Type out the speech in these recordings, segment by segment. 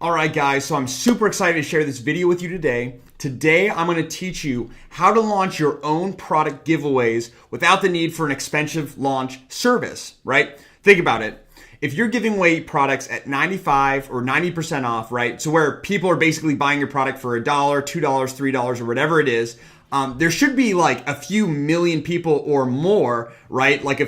All right, guys, so I'm super excited to share this video with you today. Today, I'm going to teach you how to launch your own product giveaways without the need for an expensive launch service, right? Think about it. If you're giving away products at 95 or 90% off, right? So where people are basically buying your product for $1, $2, $3, or whatever it is, there should be like a few million people or more, right? Like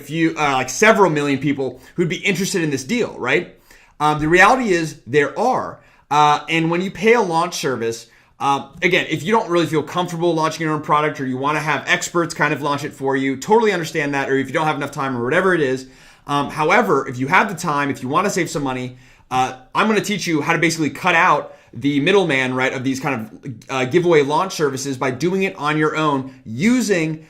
several million people who'd be interested in this deal, right? The reality is there are. And when you pay a launch service, again, if you don't really feel comfortable launching your own product or you want to have experts kind of launch it for you, totally understand that. Or if you don't have enough time or whatever it is. However, if you have the time, if you want to save some money, I'm going to teach you how to basically cut out the middleman, right, of these kind of giveaway launch services by doing it on your own using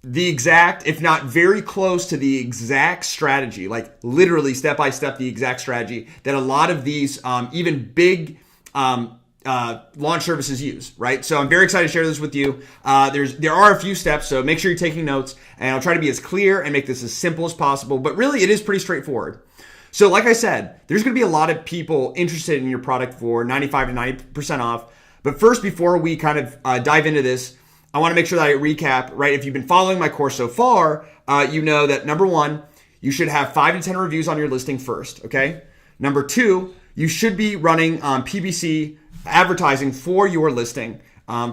the exact, if not very close to the exact strategy, like literally step by step, the exact strategy that a lot of these even big launch services use, right? So I'm very excited to share this with you. There are a few steps, so make sure you're taking notes, and I'll try to be as clear and make this as simple as possible, but really it is pretty straightforward. So like I said, there's going to be a lot of people interested in your product for 95 to 90% off. But first, before we kind of dive into this, I want to make sure that I recap, right? If you've been following my course so far, you know that number one, you should have 5 to 10 reviews on your listing first, okay? Number two, you should be running PPC advertising for your listing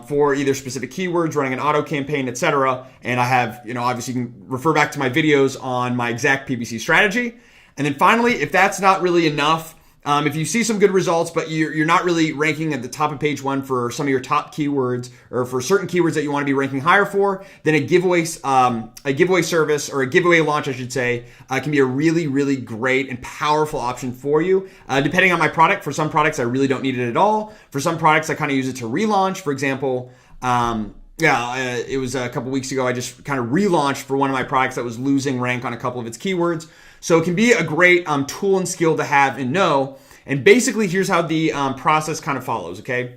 for either specific keywords, running an auto campaign, etc. And I have, obviously you can refer back to my videos on my exact PPC strategy. And then finally, if that's not really enough, if you see some good results, but you're not really ranking at the top of page 1 for some of your top keywords or for certain keywords that you want to be ranking higher for, then a giveaway service or a giveaway launch, I should say, can be a really, really great and powerful option for you. Depending on my product, for some products, I really don't need it at all. For some products, I kind of use it to relaunch. For example, it was a couple weeks ago, I just kind of relaunched for one of my products that was losing rank on a couple of its keywords. So it can be a great tool and skill to have and know. And basically, here's how the process kind of follows, okay?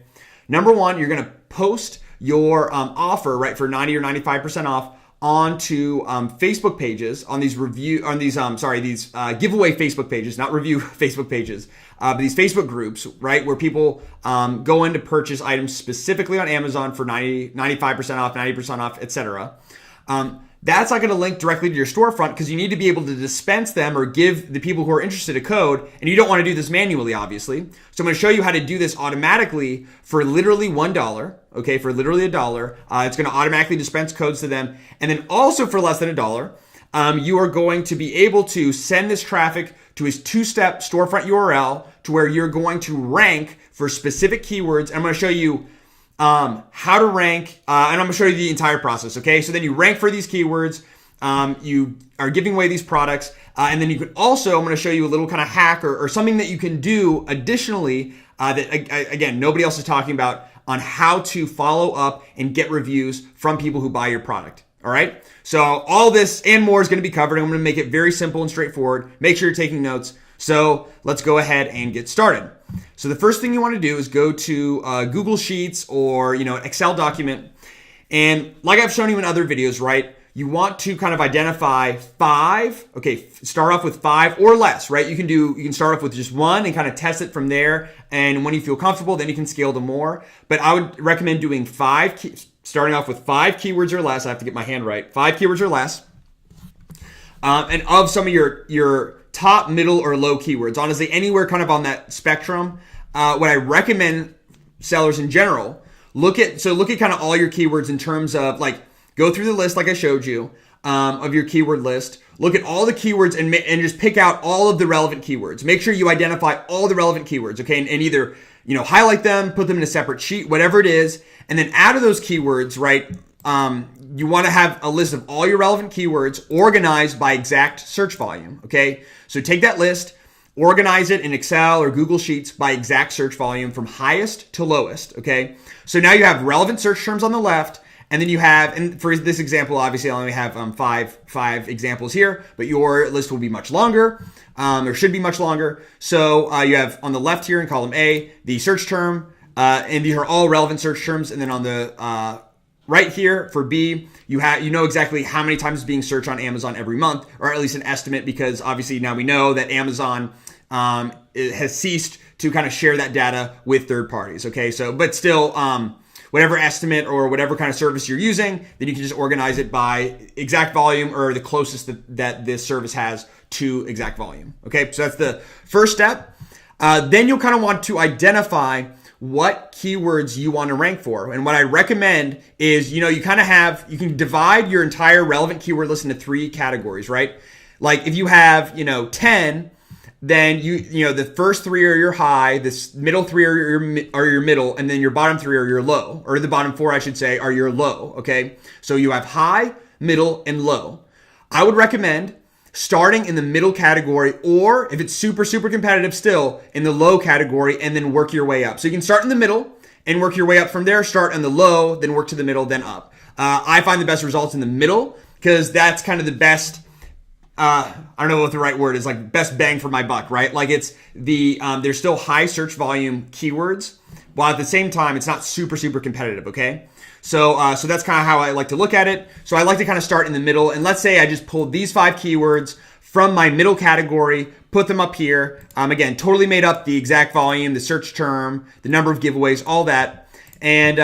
Number one, you're going to post your offer, right, for 90 or 95% off onto Facebook pages, on these giveaway Facebook pages, not review Facebook pages, but these Facebook groups, right, where people go in to purchase items specifically on Amazon for 90, 95% off, 90% off, etc. That's not going to link directly to your storefront because you need to be able to dispense them or give the people who are interested a code, and you don't want to do this manually, obviously. So I'm going to show you how to do this automatically for literally $1, okay, for literally $1. It's going to automatically dispense codes to them. And then also for less than $1, you are going to be able to send this traffic to his 2-step storefront URL to where you're going to rank for specific keywords. I'm going to show you how to rank, and I'm going to show you the entire process, okay? So then you rank for these keywords, you are giving away these products, and then you can also, I'm going to show you a little kind of hack or something that you can do additionally that, again, nobody else is talking about on how to follow up and get reviews from people who buy your product, all right? So all this and more is going to be covered. I'm going to make it very simple and straightforward. Make sure you're taking notes. So let's go ahead and get started. So the first thing you want to do is go to Google Sheets or an Excel document. And like I've shown you in other videos, right, you want to kind of identify 5, okay, start off with 5 or less, right? You can start off with just 1 and kind of test it from there. And when you feel comfortable, then you can scale to more. But I would recommend doing starting off with 5 keywords or less. I have to get my hand right. 5 keywords or less. And of some of your top, middle, or low keywords. Honestly, anywhere kind of on that spectrum. What I recommend sellers in general, look at kind of all your keywords in terms of like, go through the list like I showed you of your keyword list. Look at all the keywords and just pick out all of the relevant keywords. Make sure you identify all the relevant keywords, okay? And either, highlight them, put them in a separate sheet, whatever it is. And then out of those keywords, right, you want to have a list of all your relevant keywords organized by exact search volume, okay? So take that list, organize it in Excel or Google Sheets by exact search volume from highest to lowest, okay? So now you have relevant search terms on the left, and then you have, and for this example, obviously I only have five examples here, but your list will be much longer, or should be much longer. So you have on the left here in column A, the search term, and these are all relevant search terms, and then on the right here for B, you know exactly how many times it's being searched on Amazon every month, or at least an estimate, because obviously now we know that Amazon it has ceased to kind of share that data with third parties. Okay, so but still, whatever estimate or whatever kind of service you're using, then you can just organize it by exact volume or the closest that this service has to exact volume. Okay, so that's the first step. Then you'll kind of want to identify what keywords you want to rank for. And what I recommend is, you can divide your entire relevant keyword list into 3 categories, right? Like if you have, 10, then the first 3 are your high, the middle 3 are your middle, and then your bottom 3 are your low, or the bottom 4, I should say, are your low. Okay. So you have high, middle, and low. I would recommend starting in the middle category, or if it's super, super competitive still, in the low category, and then work your way up. So you can start in the middle and work your way up from there. Start in the low, then work to the middle, then up. I find the best results in the middle because that's kind of the best, I don't know what the right word is, like best bang for my buck, right? Like it's there's still high search volume keywords, while at the same time, it's not super, super competitive, okay? So that's kind of how I like to look at it. So I like to kind of start in the middle. And let's say I just pulled these 5 keywords from my middle category, put them up here. Again, totally made up the exact volume, the search term, the number of giveaways, all that. And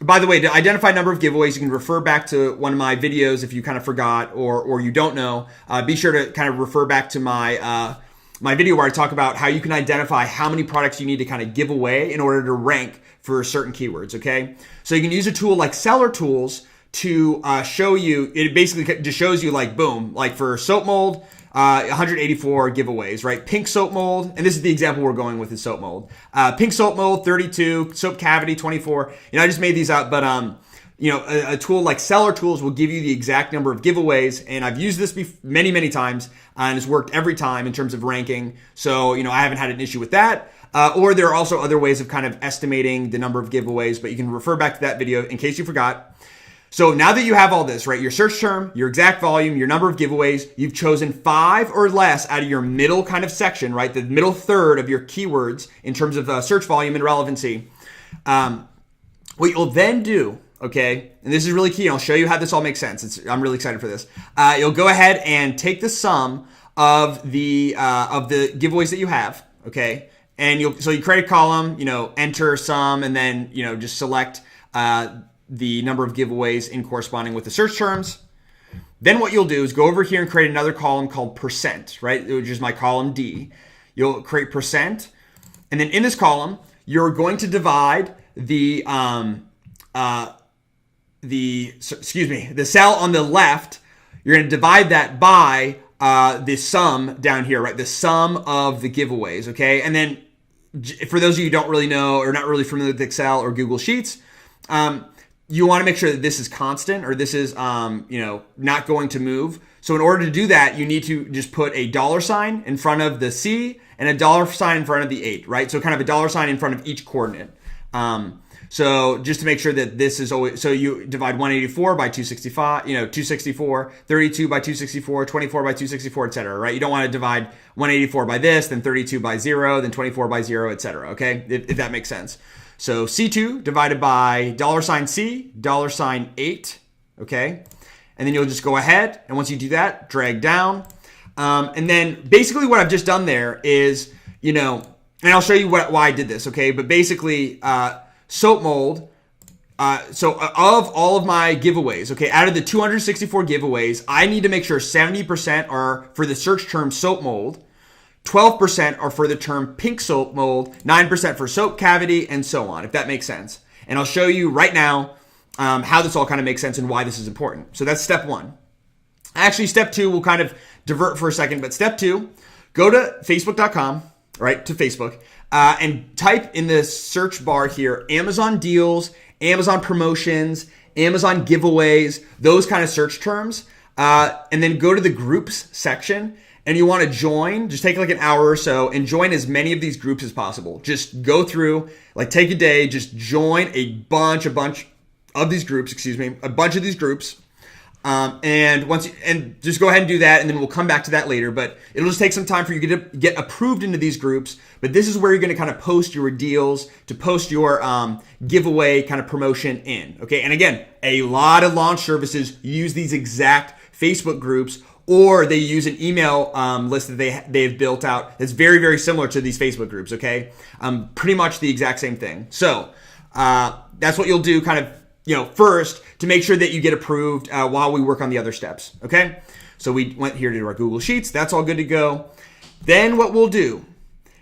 by the way, to identify number of giveaways, you can refer back to one of my videos if you kind of forgot or you don't know. Be sure to kind of refer back to my video where I talk about how you can identify how many products you need to kind of give away in order to rank for certain keywords, okay? So you can use a tool like Seller Tools to show you, it basically just shows you like, boom, like for soap mold, 184 giveaways, right? Pink soap mold, and this is the example we're going with is soap mold. Pink soap mold, 32, soap cavity, 24. I just made these up, but a tool like Seller Tools will give you the exact number of giveaways, and I've used this many, many times, and it's worked every time in terms of ranking. So, I haven't had an issue with that. Or there are also other ways of kind of estimating the number of giveaways, but you can refer back to that video in case you forgot. So now that you have all this, right, your search term, your exact volume, your number of giveaways, you've chosen 5 or less out of your middle kind of section, right, the middle third of your keywords in terms of search volume and relevancy. What you'll then do, okay, and this is really key, and I'll show you how this all makes sense. I'm really excited for this. You'll go ahead and take the sum of the giveaways that you have, okay, and you create a column, enter sum, and then just select the number of giveaways in corresponding with the search terms. Then what you'll do is go over here and create another column called percent, right, which is my column D. You'll create percent, and then in this column you're going to divide the cell on the left. You're going to divide that by the sum down here, right? The sum of the giveaways, okay? And then for those of you who don't really know or not really familiar with Excel or Google Sheets, you want to make sure that this is constant or this is, not going to move. So in order to do that, you need to just put a $sign in front of the C and a $sign in front of the 8, right? So kind of a $sign in front of each coordinate. So just to make sure that this is always, so you divide 184 by 265, 264, 32 by 264, 24 by 264, etc., right? You don't want to divide 184 by this, then 32 by 0, then 24 by 0, etc., okay? If that makes sense. So C2 divided by $C, $8, okay? And then you'll just go ahead, and once you do that, drag down. And then basically what I've just done there is, and I'll show you why I did this, okay? But basically, soap mold, so of all of my giveaways, okay, out of the 264 giveaways, I need to make sure 70% are for the search term soap mold, 12% are for the term pink soap mold, 9% for soap cavity, and so on, if that makes sense. And I'll show you right now how this all kind of makes sense and why this is important. So that's step 1. Actually, step 2, we'll kind of divert for a second, but step 2, go to facebook.com, right, to Facebook, and type in the search bar here, Amazon deals, Amazon promotions, Amazon giveaways, those kind of search terms, and then go to the groups section, and you want to join, just take like an hour or so and join as many of these groups as possible. Just go through, like take a day, just join a bunch of these groups, a bunch of these groups. And just go ahead and do that, and then we'll come back to that later, but it'll just take some time for you to get approved into these groups. But this is where you're going to kind of post your deals, to post your giveaway kind of promotion in, okay? And again, a lot of launch services use these exact Facebook groups or they use an email list that they've built out that's very, very similar to these Facebook groups, okay? Pretty much the exact same thing. So that's what you'll do kind of, first to make sure that you get approved while we work on the other steps, okay? So we went here to our Google Sheets. That's all good to go. Then what we'll do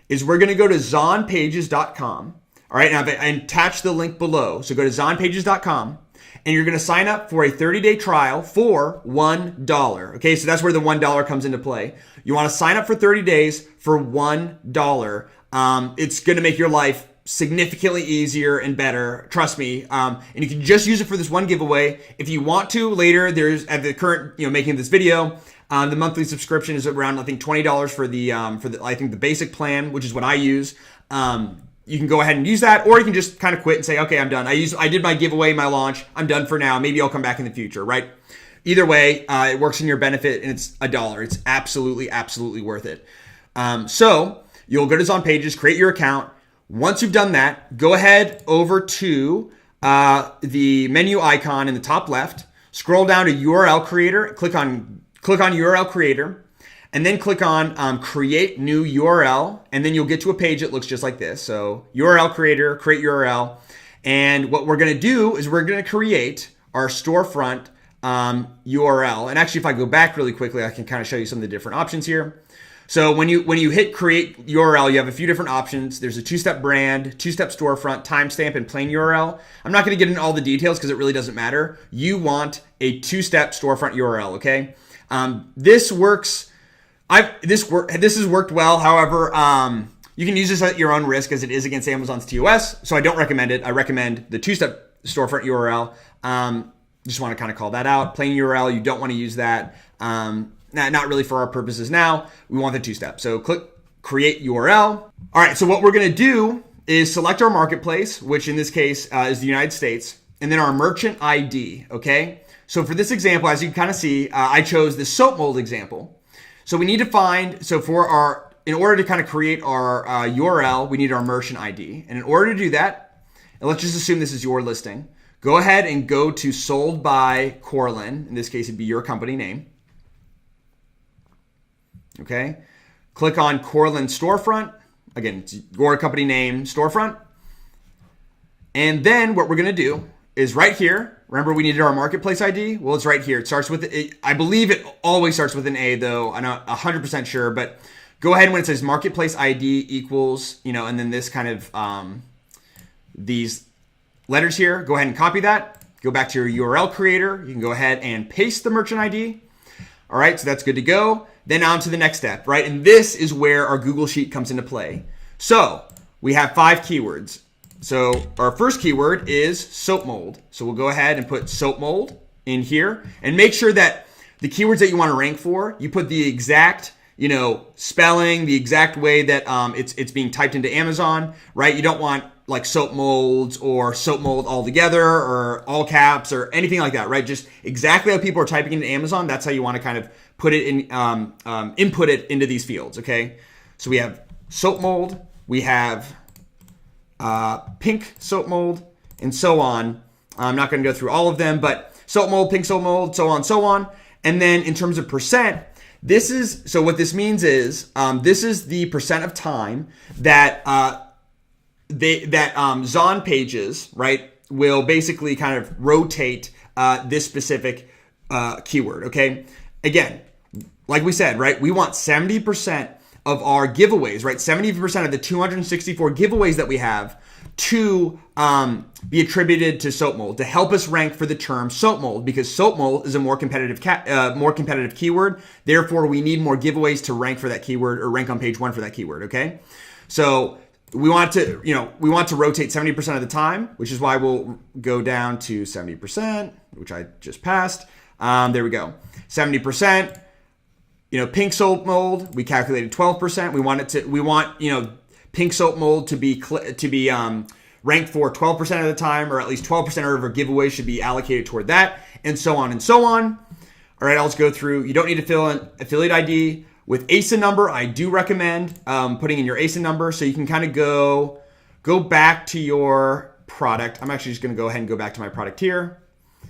is we're going to go to ZONPAGES.com. All right, now I attached the link below. So go to ZONPAGES.com and you're going to sign up for a 30-day trial for $1. Okay, so that's where the $1 comes into play. You want to sign up for 30 days for $1. It's going to make your life significantly easier and better. Trust me. And you can just use it for this one giveaway. If you want to later, there's at the current, making this video, the monthly subscription is around, I think, $20 for the I think the basic plan, which is what I use. You can go ahead and use that, or you can just kind of quit and say, okay, I'm done. I did my giveaway, my launch. I'm done for now. Maybe I'll come back in the future, right? Either way, it works in your benefit, and it's $1. It's absolutely, absolutely worth it. So you'll go to ZONPAGES, create your account. Once you've done that, go ahead over to the menu icon in the top left, scroll down to URL Creator, click on URL Creator, and then click on Create New URL, and then you'll get to a page that looks just like this. So URL Creator, create URL, and what we're going to do is we're going to create our storefront URL. And actually, if I go back really quickly, I can kind of show you some of the different options here. So when you hit create URL, you have a few different options. There's a two-step brand, two-step storefront, timestamp, and plain URL. I'm not going to get into all the details because it really doesn't matter. You want a two-step storefront URL, okay? This works. This has worked well. However, you can use this at your own risk as it is against Amazon's TOS. So I don't recommend it. I recommend the two-step storefront URL. Just want to kind of call that out. Plain URL, you don't want to use that. Not really for our purposes now. We want the two-step. So click create URL. All right, so what we're going to do is select our marketplace, which in this case is the United States, and then our merchant ID, okay? So for this example, as you can kind of see, I chose the soap mold example. So we need to find, in order to kind of create our URL, we need our merchant ID. And in order to do that, and let's just assume this is your listing, go ahead and go to sold by Corlin. In this case, it'd be your company name. Okay, click on Corlin storefront. Again, it's your company name, storefront. And then what we're going to do is right here. Remember, we needed our marketplace ID. Well, it's right here. It starts with, I believe it always starts with an A, though. I'm not 100% sure, but go ahead when it says marketplace ID equals, and then this kind of, these letters here, go ahead and copy that. Go back to your URL creator. You can go ahead and paste the merchant ID. All right, so that's good to go. Then on to the next step, right? And this is where our Google Sheet comes into play. So we have 5 keywords. So our first keyword is soap mold. So we'll go ahead and put soap mold in here and make sure that the keywords that you want to rank for, you put the exact, spelling, the exact way that it's being typed into Amazon, right? You don't want like soap molds or soap mold all together or all caps or anything like that, right? Just exactly how people are typing into Amazon. That's how you want to kind of put it in, input it into these fields, okay? So we have soap mold, we have pink soap mold, and so on. I'm not going to go through all of them, but soap mold, pink soap mold, so on, so on. And then in terms of percent, so what this means is this is the percent of time that ZONPAGES, right, will basically kind of rotate this specific keyword, okay? Again, like we said, right, we want 70% of our giveaways, right, 70% of the 264 giveaways that we have to be attributed to soap mold, to help us rank for the term soap mold, because soap mold is a more competitive keyword. Therefore, we need more giveaways to rank for that keyword or rank on page 1 for that keyword, okay? So we want to rotate 70% of the time, which is why we'll go down to 70%, which I just passed. There we go. 70%. Pink soap mold, we calculated 12%. We want pink soap mold to be ranked for 12% of the time, or at least 12% of our giveaway should be allocated toward that, and so on and so on. All right, I'll just go through. You don't need to fill in affiliate ID. With ASIN number, I do recommend putting in your ASIN number so you can kind of go back to your. your product. I'm actually just going to go ahead and go back to my product here. And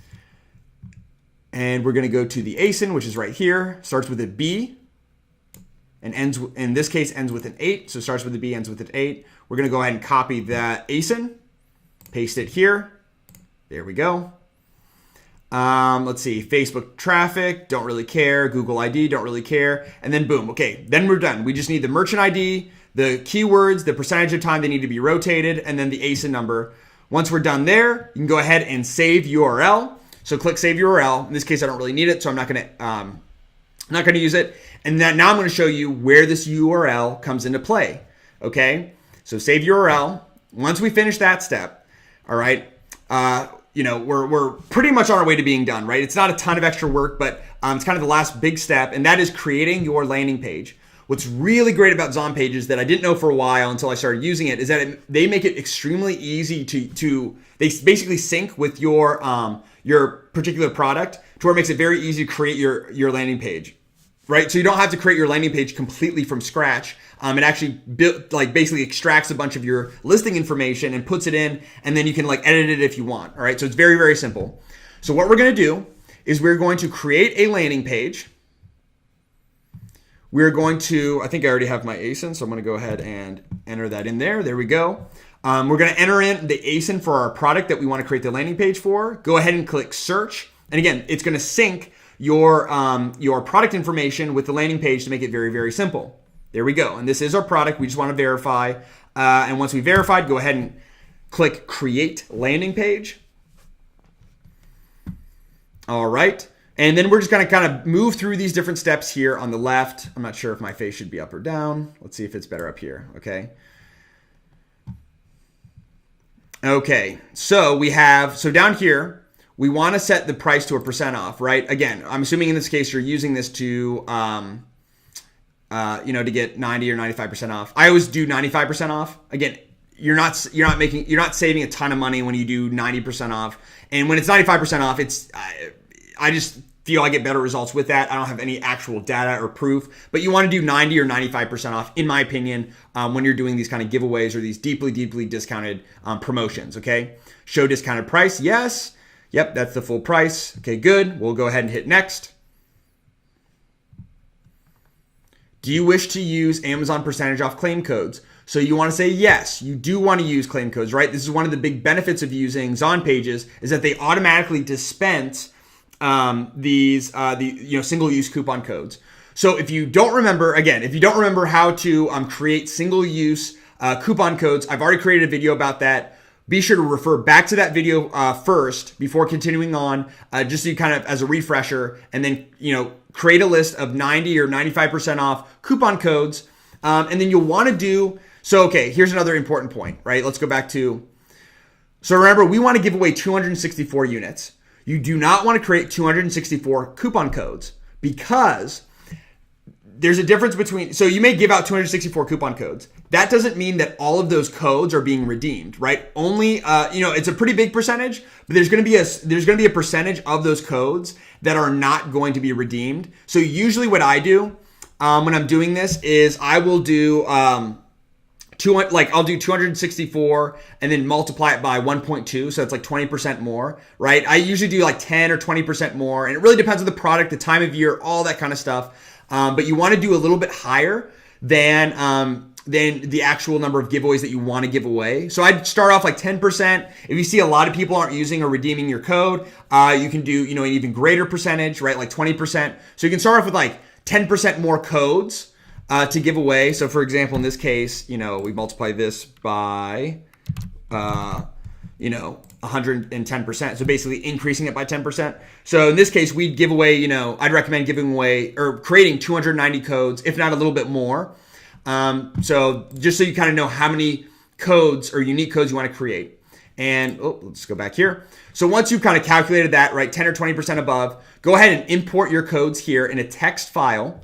then in terms of percent, this is so what this means is this is the percent of time that they And we're going to go to the ASIN, which is right here. Starts with a B and ends, in this case, ends with an 8. So starts with a B, ends with an 8. We're going to go ahead and copy that ASIN, paste it here. There we go. Let's see, Facebook traffic, don't really care. Google ID, don't really care. And then boom, okay, then we're done. We just need the merchant ID, the keywords, the percentage of time they need to be rotated, and then the ASIN number. Once we're done there, you can go ahead and save URL. So click save URL. In this case, I don't really need it, so I'm not gonna use it. And then now I'm gonna show you where this URL comes into play, okay? So save URL. Once we finish that step, all right, we're pretty much on our way to being done, right? It's not a ton of extra work, but it's kind of the last big step, and that is creating your landing page. What's really great about ZONPAGES that I didn't know for a while until I started using it is that they make it extremely easy to they basically sync with your particular product to where it makes it very easy to create your landing page, right? So you don't have to create your landing page completely from scratch. It actually basically extracts a bunch of your listing information and puts it in, and then you can edit it if you want. All right, so it's very, very simple. So what we're going to do is we're going to create a landing page. We're going to, I think I already have my ASIN, so I'm going to go ahead and enter that in there. There we go. We're going to enter in the ASIN for our product that we want to create the landing page for. Go ahead and click search, and again, it's going to sync your product information with the landing page to make it very, very simple. There we go. And this is our product. We just want to verify. And once we verified, go ahead and click create landing page. All right. And then we're just going to kind of move through these different steps here on the left. I'm not sure if my face should be up or down. Let's see if it's better up here. Okay. Okay. So down here, we want to set the price to a % off, right? Again, I'm assuming in this case, you're using this to, to get 90 or 95% off. I always do 95% off. Again, you're not saving a ton of money when you do 90% off. And when it's 95% off, I just feel I get better results with that. I don't have any actual data or proof, but you want to do 90 or 95% off, in my opinion, when you're doing these kind of giveaways or these deeply, deeply discounted promotions, okay? Show discounted price, yes. Yep, that's the full price. Okay, good. We'll go ahead and hit next. Do you wish to use Amazon percentage off claim codes? So you want to say yes, you do want to use claim codes, right? This is one of the big benefits of using ZONPAGES is that they automatically dispense these single-use coupon codes. So if you don't remember how to create single-use coupon codes, I've already created a video about that. Be sure to refer back to that video first before continuing on, just so you kind of as a refresher, and then create a list of 90 or 95% off coupon codes, and then you'll want to do. So okay, here's another important point, right? Let's go back to. So remember, we want to give away 264 units. You do not want to create 264 coupon codes because there's a difference between, so you may give out 264 coupon codes. That doesn't mean that all of those codes are being redeemed, right? Only, it's a pretty big percentage, but there's going to be a percentage of those codes that are not going to be redeemed. So usually what I do when I'm doing this is I will do, I'll do 264 and then multiply it by 1.2. So it's 20% more, right? I usually do 10 or 20% more. And it really depends on the product, the time of year, all that kind of stuff. But you want to do a little bit higher than the actual number of giveaways that you want to give away. So I'd start off 10%. If you see a lot of people aren't using or redeeming your code, you can do, an even greater percentage, right? 20%. So you can start off with 10% more codes to give away. So for example, in this case, we multiply this by, 110%. So basically increasing it by 10%. So in this case, we'd give away, I'd recommend giving away or creating 290 codes, if not a little bit more. So just so you kind of know how many codes or unique codes you want to create. And let's go back here. So once you've kind of calculated that, right, 10 or 20% above, go ahead and import your codes here in a text file.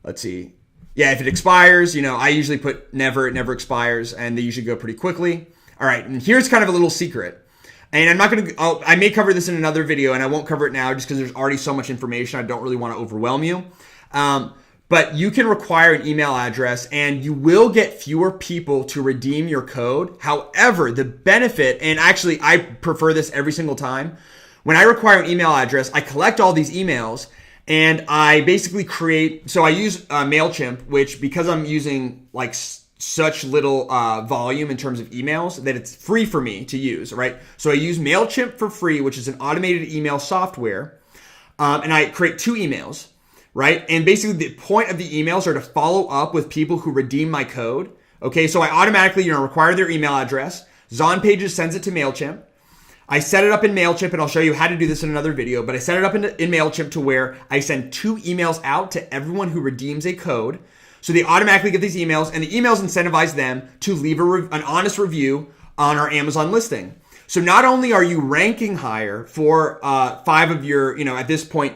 Let's see. Yeah, if it expires, I usually put it never expires, and they usually go pretty quickly. All right, and here's kind of a little secret. And I'm not going to, I may cover this in another video, and I won't cover it now just because there's already so much information. I don't really want to overwhelm you. But you can require an email address, and you will get fewer people to redeem your code. However, the benefit, and actually I prefer this every single time, When I require an email address, I collect all these emails and I basically create, so I use MailChimp, which because I'm using like such little volume in terms of emails that it's free for me to use, right? So I use MailChimp for free, which is an automated email software. And I create 2 emails, right? And basically the point of the emails are to follow up with people who redeem my code. Okay, so I automatically, require their email address. ZONPAGES sends it to MailChimp. I set it up in MailChimp, and I'll show you how to do this in another video, but I set it up in MailChimp to where I send 2 emails out to everyone who redeems a code. So they automatically get these emails, and the emails incentivize them to leave an honest review on our Amazon listing. So not only are you ranking higher for 5 of your, at this point,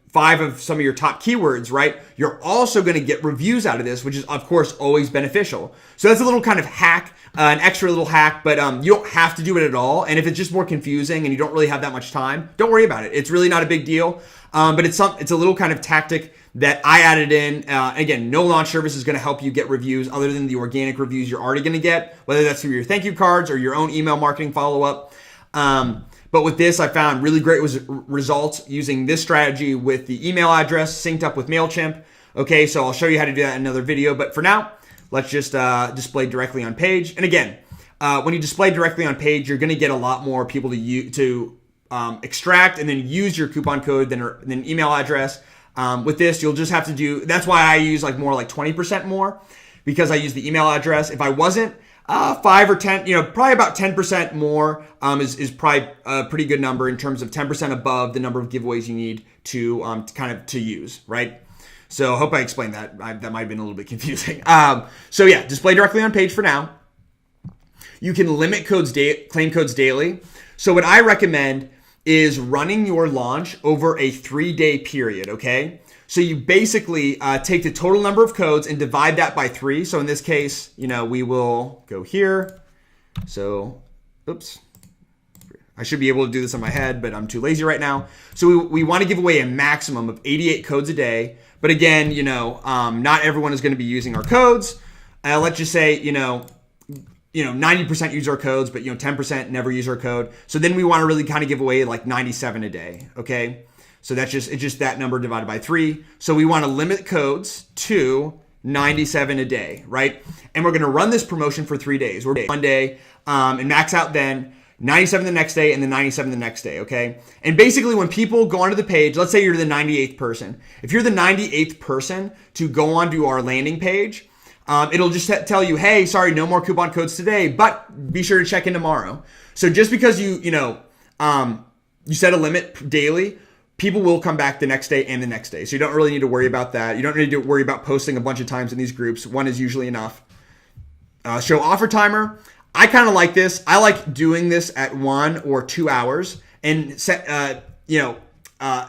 5 of some of your top keywords, right? You're also going to get reviews out of this, which is of course always beneficial. So that's a little kind of hack, an extra little hack, but you don't have to do it at all. And if it's just more confusing and you don't really have that much time, don't worry about it. It's really not a big deal. But it's a little kind of tactic that I added in. Again, no launch service is going to help you get reviews other than the organic reviews you're already going to get, whether that's through your thank you cards or your own email marketing follow-up. But with this, I found really great results using this strategy with the email address synced up with MailChimp. Okay, so I'll show you how to do that in another video. But for now, let's just display directly on page. And again, when you display directly on page, you're going to get a lot more people to extract and then use your coupon code than email address. With this, you'll just have to do, that's why I use more like 20% more, because I use the email address. If I wasn't, 5 or 10, probably about 10% more is probably a pretty good number in terms of 10% above the number of giveaways you need to use, right? So I hope I explained that. That might have been a little bit confusing. So yeah, display directly on page for now. You can limit claim codes daily. So what I recommend is running your launch over a 3-day period, okay? So you basically take the total number of codes and divide that by 3. So in this case, we will go here. So, oops. I should be able to do this on my head, but I'm too lazy right now. So we want to give away a maximum of 88 codes a day. But again, not everyone is going to be using our codes. Let's just say, 90% use our codes, but 10% never use our code. So then we want to really kind of give away like 97 a day, okay? So it's just that number divided by 3. So we want to limit codes to 97 a day, right? And we're going to run this promotion for 3 days. We're one day and max out then 97 the next day and then 97 the next day, okay? And basically when people go onto the page, let's say you're the 98th person. If you're the 98th person to go onto our landing page, it'll just tell you, hey, sorry, no more coupon codes today, but be sure to check in tomorrow. So just because you set a limit daily, people will come back the next day and the next day. So you don't really need to worry about that. You don't need to worry about posting a bunch of times in these groups. One is usually enough. Show offer timer. I kind of like this. I like doing this at 1 or 2 hours and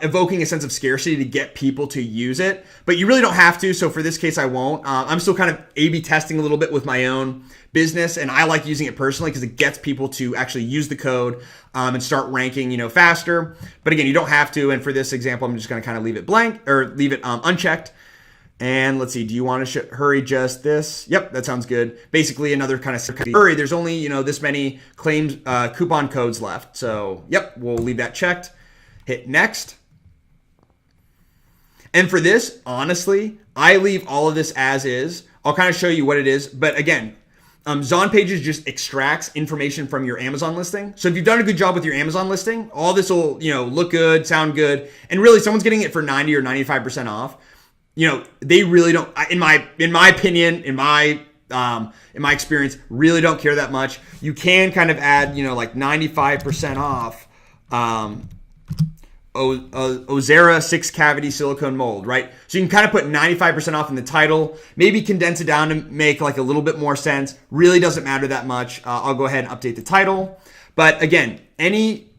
evoking a sense of scarcity to get people to use it. But you really don't have to. So for this case, I won't. I'm still kind of A/B testing a little bit with my own business, and I like using it personally because it gets people to actually use the code and start ranking, faster. But again, you don't have to. And for this example, I'm just going to kind of leave it blank or leave it unchecked. And let's see, do you want to hurry just this? Yep, that sounds good. Basically, another kind of hurry. There's only, this many claims, coupon codes left. So, yep, we'll leave that checked. Hit next. And for this, honestly, I leave all of this as is. I'll kind of show you what it is. But again, ZONPAGES just extracts information from your Amazon listing. So if you've done a good job with your Amazon listing, all this will, look good, sound good. And really, someone's getting it for 90 or 95% off. They really don't, in my opinion, in my experience, really don't care that much. You can kind of add, like 95% off Ozera 6-cavity silicone mold, right? So you can kind of put 95% off in the title, maybe condense it down to make like a little bit more sense. Really doesn't matter that much. I'll go ahead and update the title. But again, anything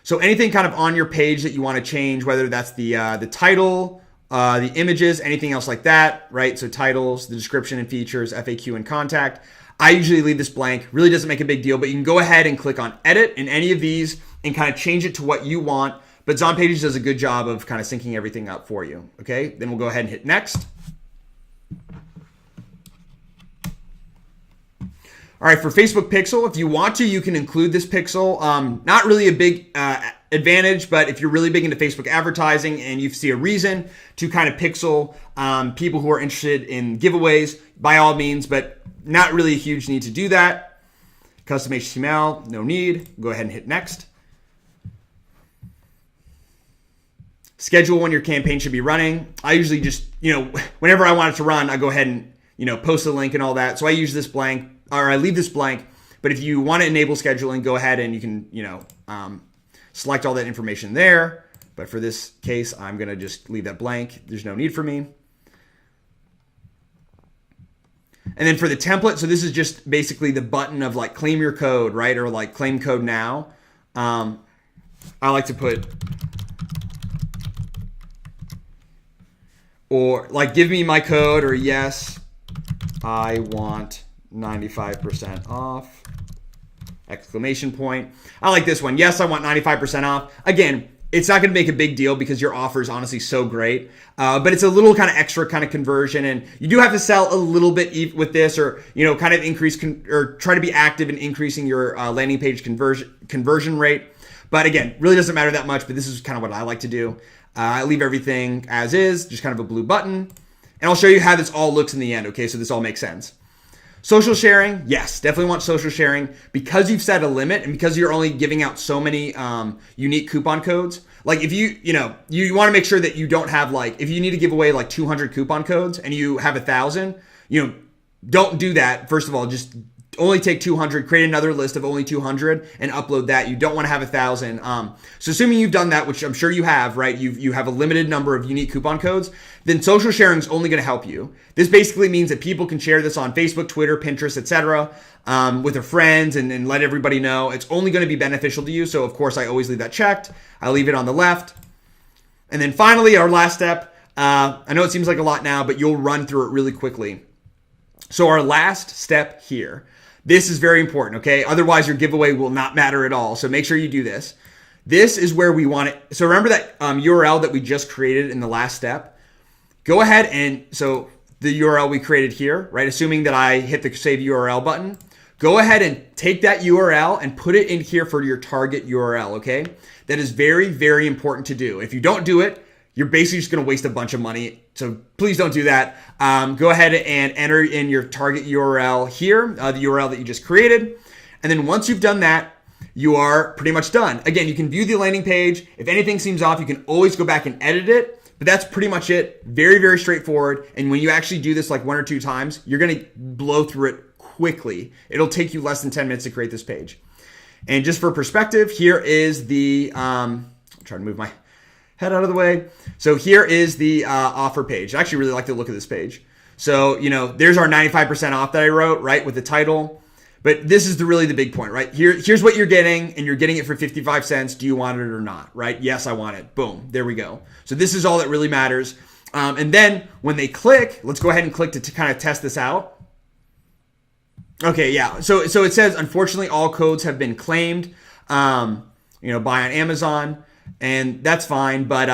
kind of on your page that you want to change, whether that's the title, the images, anything else like that, right? So titles, the description and features, FAQ and contact. I usually leave this blank. Really doesn't make a big deal, but you can go ahead and click on edit in any of these and kind of change it to what you want. But ZONPAGES does a good job of kind of syncing everything up for you. Okay, then we'll go ahead and hit next. All right, for Facebook Pixel, if you want to, you can include this pixel. Not really a big advantage, but if you're really big into Facebook advertising and you see a reason to kind of pixel people who are interested in giveaways, by all means, but not really a huge need to do that. Custom HTML, no need. Go ahead and hit next. Schedule when your campaign should be running. I usually just, whenever I want it to run, I go ahead and, post a link and all that. So I use this blank, or I leave this blank. But if you want to enable scheduling, go ahead and you can, select all that information there. But for this case, I'm going to just leave that blank. There's no need for me. And then for the template, so this is just basically the button of like claim your code, right? Or like claim code now. I like to put, or like give me my code, or yes, I want 95% off, exclamation point. I like this one. Yes, I want 95% off. Again, it's not going to make a big deal because your offer is honestly so great. But it's a little kind of extra kind of conversion. And you do have to sell a little bit with this, or, kind of increase or try to be active in increasing your landing page conversion rate. But again, really doesn't matter that much, but this is kind of what I like to do. I leave everything as is, just kind of a blue button. And I'll show you how this all looks in the end, okay? So this all makes sense. Social sharing, yes, definitely want social sharing because you've set a limit and because you're only giving out so many unique coupon codes. Like if you want to make sure that you don't have if you need to give away 200 coupon codes and you have 1,000, don't do that. First of all, just only take 200, create another list of only 200 and upload that. You don't want to have 1,000. So assuming you've done that, which I'm sure you have, right? You have a limited number of unique coupon codes, then social sharing is only going to help you. This basically means that people can share this on Facebook, Twitter, Pinterest, etc. With their friends and let everybody know. It's only going to be beneficial to you. So of course I always leave that checked. I leave it on the left. And then finally, our last step, I know it seems like a lot now, but you'll run through it really quickly. So our last step here, this is very important, okay? Otherwise, your giveaway will not matter at all. So make sure you do this. This is where we want it. So remember that URL that we just created in the last step? Go ahead and, so the URL we created here, right? Assuming that I hit the save URL button, go ahead and take that URL and put it in here for your target URL, okay? That is very, very important to do. If you don't do it, you're basically just going to waste a bunch of money. So please don't do that. Go ahead and enter in your target URL here, the URL that you just created. And then once you've done that, you are pretty much done. Again, you can view the landing page. If anything seems off, you can always go back and edit it. But that's pretty much it. Very, very straightforward. And when you actually do this 1 or 2 times, you're going to blow through it quickly. It'll take you less than 10 minutes to create this page. And just for perspective, here is the, I'm trying to move my head out of the way. So here is the offer page. I actually really like the look of this page. So, there's our 95% off that I wrote, right, with the title. But this is really the big point, right? Here's what you're getting, and you're getting it for 55 cents. Do you want it or not, right? Yes, I want it. Boom. There we go. So this is all that really matters. And then when they click, let's go ahead and click to kind of test this out. Okay, yeah. So it says, unfortunately, all codes have been claimed, buy on Amazon. And that's fine, but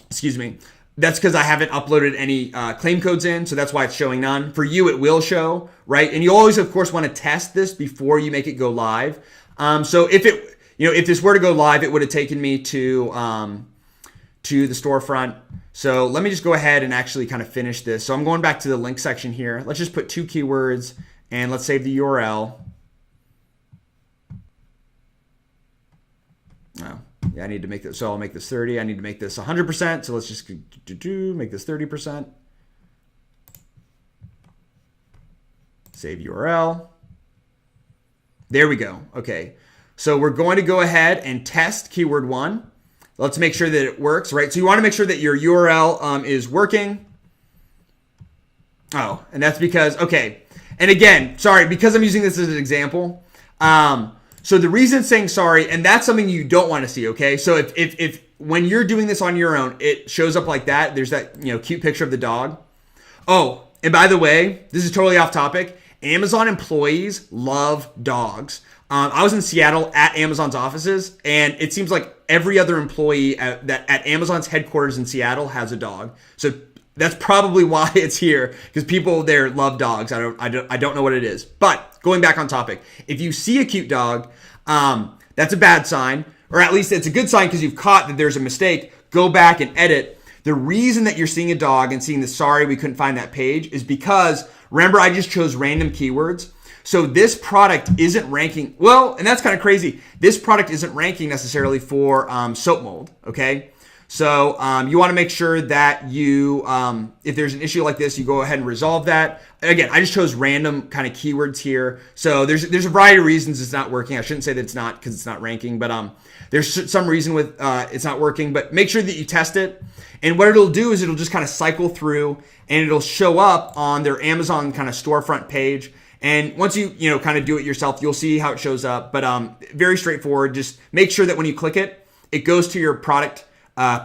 excuse me, that's because I haven't uploaded any claim codes in, so that's why it's showing none. For you, it will show, right? And you always, of course, want to test this before you make it go live. So if this were to go live, it would have taken me to the storefront. So let me just go ahead and actually kind of finish this. So I'm going back to the link section here. Let's just put 2 keywords and let's save the URL. Oh, yeah, I need to make this. So I'll make this 30. I need to make this 100%. So let's just make this 30%. Save URL. There we go. Okay. So we're going to go ahead and test keyword 1. Let's make sure that it works, right? So you want to make sure that your URL is working. Oh, and that's because, okay. And again, sorry, because I'm using this as an example. So the reason it's saying sorry, and that's something you don't want to see, okay? So if when you're doing this on your own, it shows up like that. There's that, cute picture of the dog. Oh, and by the way, this is totally off topic. Amazon employees love dogs. I was in Seattle at Amazon's offices, and it seems like every other employee at Amazon's headquarters in Seattle has a dog. So that's probably why it's here, because people there love dogs. I don't know what it is. But going back on topic, if you see a cute dog, that's a bad sign, or at least it's a good sign because you've caught that there's a mistake. Go back and edit. The reason that you're seeing a dog and seeing the sorry we couldn't find that page is because, remember, I just chose random keywords. So this product isn't ranking, well, and that's kind of crazy. This product isn't ranking necessarily for soap mold, okay? So you want to make sure that you, if there's an issue like this, you go ahead and resolve that. Again, I just chose random kind of keywords here. So there's a variety of reasons it's not working. I shouldn't say that it's not because it's not ranking, but there's some reason with it's not working. But make sure that you test it. And what it'll do is it'll just kind of cycle through and it'll show up on their Amazon kind of storefront page. And once you kind of do it yourself, you'll see how it shows up. But very straightforward. Just make sure that when you click it, it goes to your product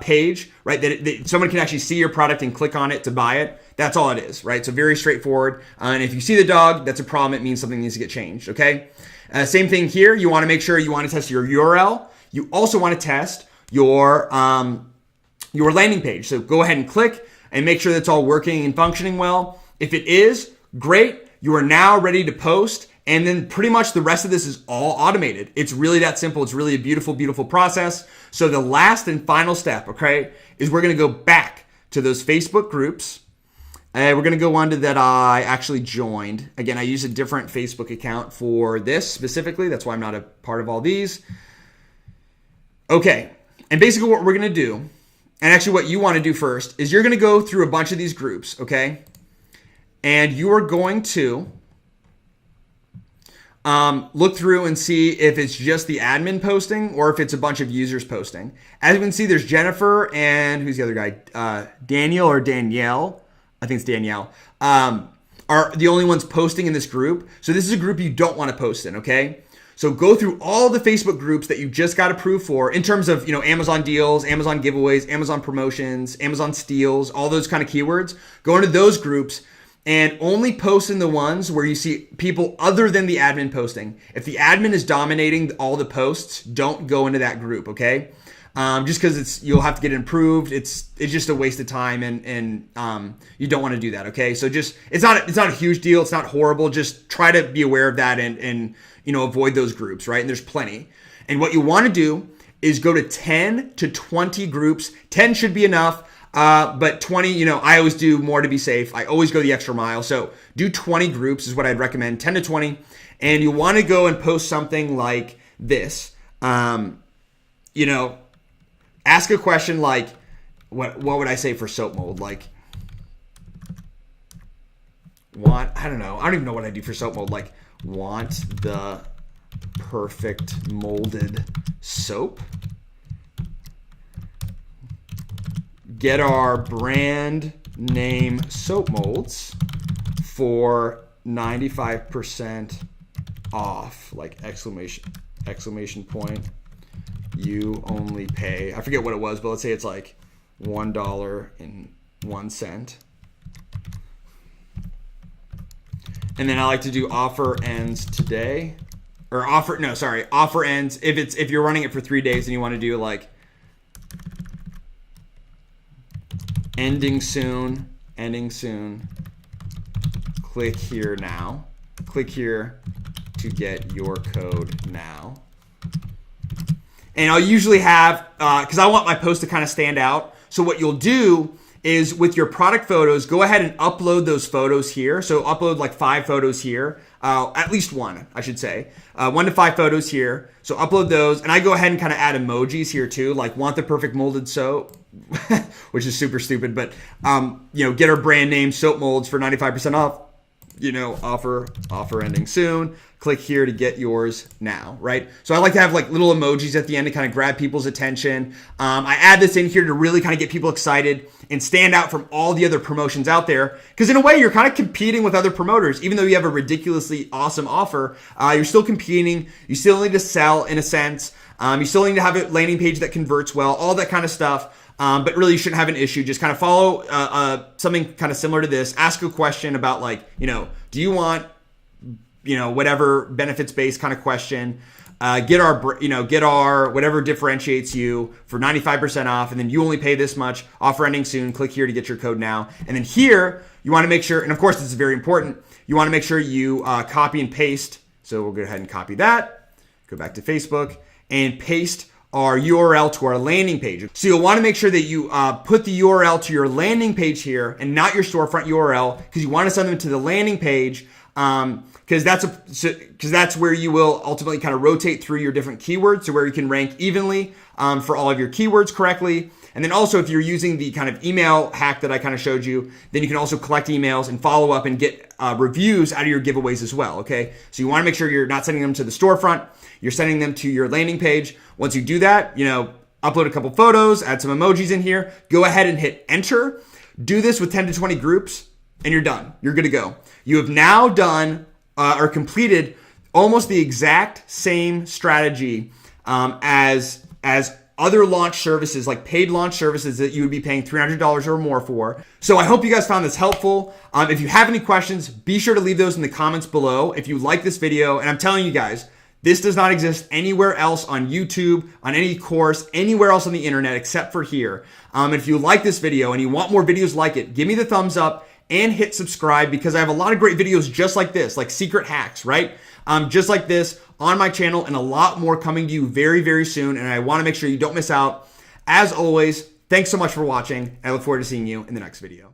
page, right? That someone can actually see your product and click on it to buy it. That's all it is, right? So very straightforward. And if you see the dog, that's a problem. It means something needs to get changed, okay? Same thing here. You want to make sure you want to test your URL. You also want to test your landing page. So go ahead and click and make sure that's all working and functioning well. If it is, great. You are now ready to post. And then pretty much the rest of this is all automated. It's really that simple. It's really a beautiful, beautiful process. So the last and final step, okay, is we're going to go back to those Facebook groups. And we're going to go on to that I actually joined. Again, I use a different Facebook account for this specifically. That's why I'm not a part of all these. Okay. And basically what we're going to do, and actually what you want to do first, is you're going to go through a bunch of these groups, okay? And you are going to look through and see if it's just the admin posting or if it's a bunch of users posting. As you can see, there's Jennifer and who's the other guy? Daniel or Danielle. I think it's Danielle. Are the only ones posting in this group. So this is a group you don't want to post in, okay? So go through all the Facebook groups that you just got approved for in terms of, Amazon deals, Amazon giveaways, Amazon promotions, Amazon steals, all those kind of keywords. Go into those groups and only post in the ones where you see people other than the admin posting. If the admin is dominating all the posts, don't go into that group, okay? Just because you'll have to get it improved. It's just a waste of time, and you don't want to do that, okay? So just it's not a huge deal. It's not horrible. Just try to be aware of that and avoid those groups, right? And there's plenty. And what you want to do is go to 10 to 20 groups. 10 should be enough. But 20, I always do more to be safe. I always go the extra mile. So do 20 groups is what I'd recommend, 10 to 20. And you want to go and post something like this. Ask a question like, what would I say for soap mold? Like, I don't know. I don't even know what I do for soap mold. Like, want the perfect molded soap? Get our brand name soap molds for 95% off, like exclamation point. You only pay, I forget what it was, but let's say it's like $1.01. And then I like to do offer ends today, or offer ends. If you're running it for 3 days and you want to do like ending soon, click here now. Click here to get your code now. And I'll usually have, because I want my post to kind of stand out. So what you'll do is with your product photos, go ahead and upload those photos here. So upload like 5 photos here, at least one, I should say. 1 to 5 photos here. So upload those. And I go ahead and kind of add emojis here too, like want the perfect molded soap, which is super stupid. But, get our brand name soap molds for 95% off. Offer ending soon. Click here to get yours now, right? So I like to have like little emojis at the end to kind of grab people's attention. I add this in here to really kind of get people excited and stand out from all the other promotions out there. Because in a way, you're kind of competing with other promoters. Even though you have a ridiculously awesome offer, you're still competing. You still need to sell in a sense. You still need to have a landing page that converts well, all that kind of stuff. But really, you shouldn't have an issue. Just kind of follow something kind of similar to this. Ask a question about do you want, whatever benefits-based kind of question. get our whatever differentiates you for 95% off, and then you only pay this much. Offer ending soon. Click here to get your code now. And then here, you want to make sure, and of course this is very important, you want to make sure you copy and paste. So we'll go ahead and copy that. Go back to Facebook and paste our URL to our landing page. So you'll want to make sure that you put the URL to your landing page here and not your storefront URL, because you want to send them to the landing page, because that's where you will ultimately kind of rotate through your different keywords, so where you can rank evenly for all of your keywords correctly. And then also, if you're using the kind of email hack that I kind of showed you, then you can also collect emails and follow up and get reviews out of your giveaways as well, okay? So you want to make sure you're not sending them to the storefront, you're sending them to your landing page. Once you do that, upload a couple photos, add some emojis in here, go ahead and hit enter. Do this with 10 to 20 groups, and you're done. You're good to go. You have now done or completed almost the exact same strategy as other launch services, like paid launch services that you would be paying $300 or more for. So I hope you guys found this helpful. If you have any questions, be sure to leave those in the comments below. If you like this video, and I'm telling you guys, this does not exist anywhere else on YouTube, on any course, anywhere else on the internet except for here. If you like this video and you want more videos like it, give me the thumbs up and hit subscribe, because I have a lot of great videos just like this, like secret hacks, right? Just like this on my channel, and a lot more coming to you very, very soon. And I want to make sure you don't miss out. As always, thanks so much for watching. I look forward to seeing you in the next video.